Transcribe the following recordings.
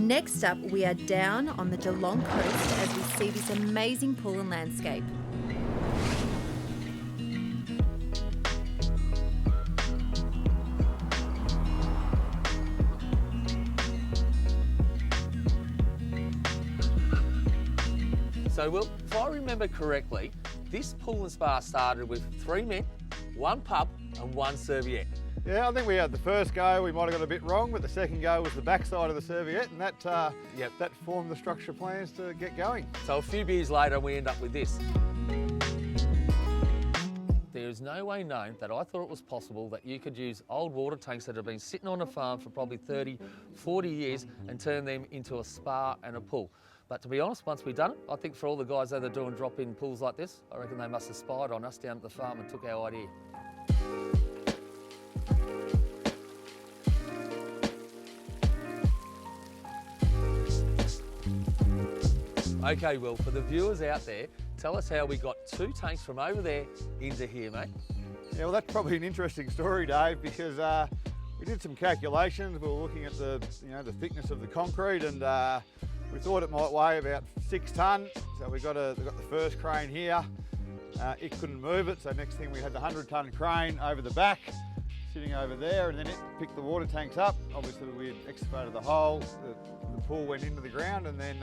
Next up, we are down on the Geelong coast as we see this amazing pool and landscape. So, Will, if I remember correctly, this pool and spa started with 3 men, 1 pub and 1 serviette. Yeah, I think we had the first go, we might have got a bit wrong, but the second go was the backside of the serviette, and that formed the structure plans to get going. So a few beers later, we end up with this. There is no way known that I thought it was possible that you could use old water tanks that have been sitting on a farm for probably 30, 40 years and turn them into a spa and a pool. But to be honest, once we've done it, I think for all the guys that are doing drop-in pools like this, I reckon they must have spied on us down at the farm and took our idea. Okay, Will, for the viewers out there, tell us how we got 2 tanks from over there into here, mate. Yeah, well, that's probably an interesting story, Dave, because we did some calculations. We were looking at the thickness of the concrete, and we thought it might weigh about 6 tonne. So we got the first crane here. It couldn't move it, so next thing we had the 100-tonne crane over the back, sitting over there, and then it picked the water tanks up. Obviously, we had excavated the hole. The pool went into the ground, and then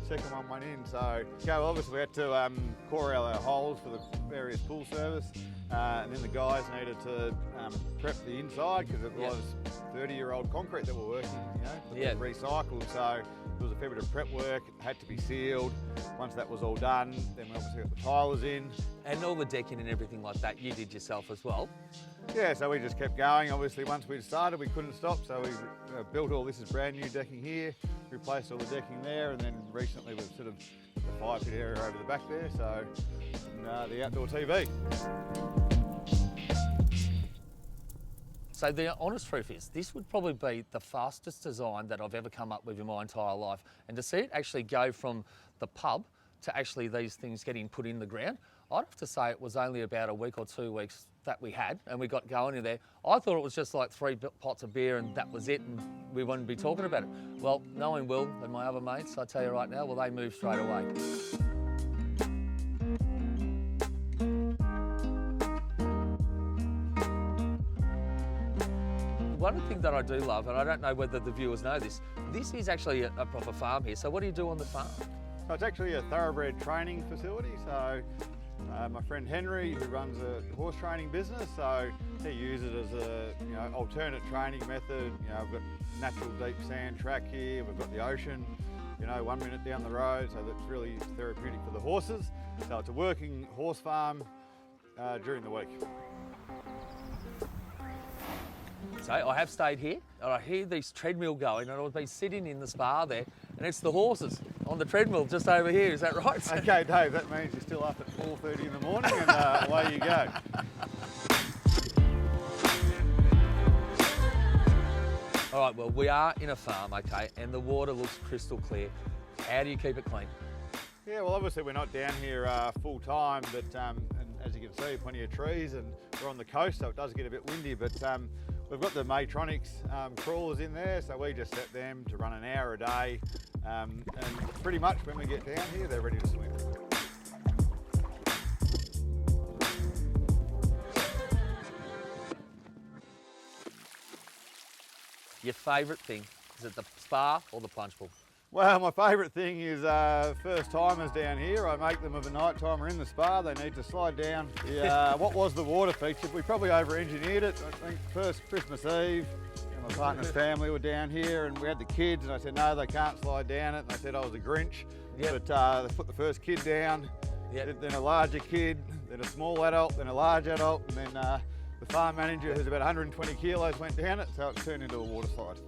second one went in. So obviously we had to core out our holes for the various pool service, and then the guys needed to prep the inside because it was 30-year-old concrete that we're working, recycled. So there was a fair bit of prep work. It had to be sealed. Once that was all done, then we obviously got the tilers in. And all the decking and everything like that, you did yourself as well? Yeah, so we just kept going. Obviously, once we'd started, we couldn't stop, so we built all this is brand new decking here, replaced all the decking there, and then recently we've sort of put the fire pit area over the back there, so and, the outdoor TV. So the honest truth is, this would probably be the fastest design that I've ever come up with in my entire life. And to see it actually go from the pub to actually these things getting put in the ground, I'd have to say it was only about a week or 2 weeks that we had and we got going in there. I thought it was just like 3 pots of beer and that was it and we wouldn't be talking about it. Well, knowing Will and my other mates, I tell you right now, well, they moved straight away. One thing that I do love, and I don't know whether the viewers know this is actually a proper farm here. So what do you do on the farm? So it's actually a thoroughbred training facility. So my friend Henry, who runs a horse training business, so he uses it as a alternate training method. We've got natural deep sand track here. We've got the ocean, 1 minute down the road. So that's really therapeutic for the horses. So it's a working horse farm during the week. So I have stayed here and I hear this treadmill going and I've been sitting in the spa there and it's the horses on the treadmill just over here, is that right? Okay, Dave, that means you're still up at 4:30 in the morning and away you go. All right, well, we are in a farm, okay, and the water looks crystal clear. How do you keep it clean? Yeah, well, obviously we're not down here full time, but and as you can see, plenty of trees and we're on the coast, so it does get a bit windy, but we've got the Maytronics crawlers in there, so we just set them to run an hour a day, and pretty much when we get down here, they're ready to swim. Your favourite thing, is it the spa or the plunge pool? Well, my favourite thing is first timers down here. I make them of a night timer in the spa. They need to slide down. What was the water feature? We probably over-engineered it. I think first Christmas Eve, my partner's family were down here and we had the kids and I said, no, they can't slide down it. And they said I was a Grinch. Yep. But they put the first kid down, then a larger kid, then a small adult, then a large adult, and then the farm manager, who's about 120 kilos, went down it, so it turned into a water slide.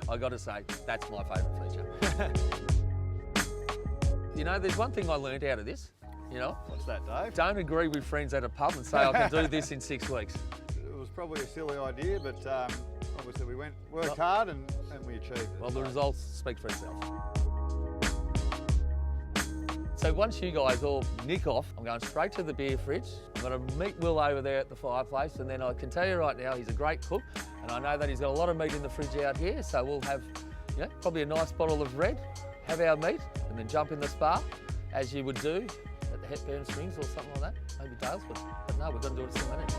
I got to say, that's my favourite feature. There's one thing I learned out of this, What's that, Dave? Don't agree with friends at a pub and say I can do this in 6 weeks. It was probably a silly idea, but obviously we worked hard and we achieved it. Well, the results speak for itself. So once you guys all nick off, I'm going straight to the beer fridge. I'm going to meet Will over there at the fireplace, and then I can tell you right now, he's a great cook, and I know that he's got a lot of meat in the fridge out here, so we'll have probably a nice bottle of red, have our meat, and then jump in the spa, as you would do at the Hepburn Springs or something like that, maybe Dalesford. But no, we've got to do it at St Leonard.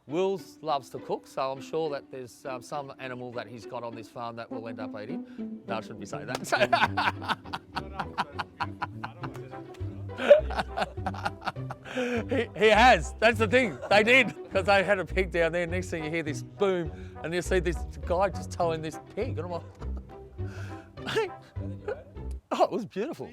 Wills loves to cook, so I'm sure that there's some animal that he's got on this farm that will end up eating. No, I shouldn't be saying that. He has. That's the thing. They did, because they had a pig down there. Next thing you hear this boom, and you see this guy just towing this pig, and I'm like, oh, it was beautiful.